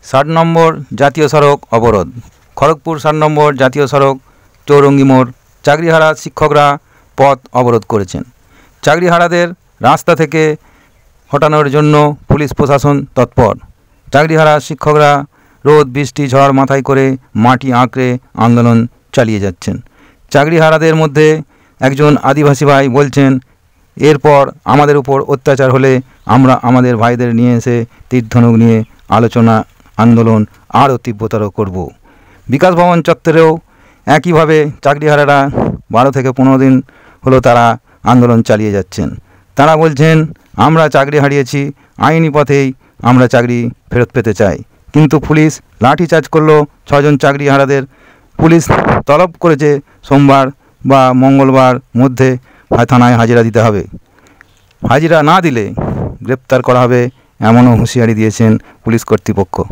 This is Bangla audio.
60 নম্বর জাতীয় সড়ক অবরোধ। খড়গপুর 60 নম্বর জাতীয় সড়ক চৌরঙ্গি মোড় চাকরিহারা শিক্ষকরা পথ অবরোধ করেছেন। চাকরিহারাদের রাস্তা থেকে হটানোর জন্য পুলিশ প্রশাসন তৎপর। চাকরিহারা শিক্ষকরা রোদ বৃষ্টি ঝড় মাথায় করে মাটি আঁকড়ে আন্দোলন চালিয়ে যাচ্ছেন। চাকরিহারাদের মধ্যে একজন আদিবাসী ভাই বলছেন, এরপর আমাদের উপর অত্যাচার হলে আমরা আমাদের ভাইদের নিয়ে এসে তীর-ধনুক নিয়ে আলোচনা আন্দোলন আরও তীব্রতর করব। বিকাশ ভবন চত্বরেও একইভাবে চাকরিহারারা 12 থেকে 15 দিন হলো তারা আন্দোলন চালিয়ে যাচ্ছেন। তারা বলছেন, আমরা চাকরি হারিয়েছি, আইনি পথেই আমরা চাকরি ফেরত পেতে চাই। কিন্তু পুলিশ লাঠিচার্জ করলো 6 জন চাকরিহারাদের। পুলিশ তলব করেছে সোমবার বা মঙ্গলবার মধ্যে থানায় হাজিরা দিতে হবে। হাজিরা না দিলে গ্রেপ্তার করা হবে, এমনও হুঁশিয়ারি দিয়েছেন পুলিশ কর্তৃপক্ষ।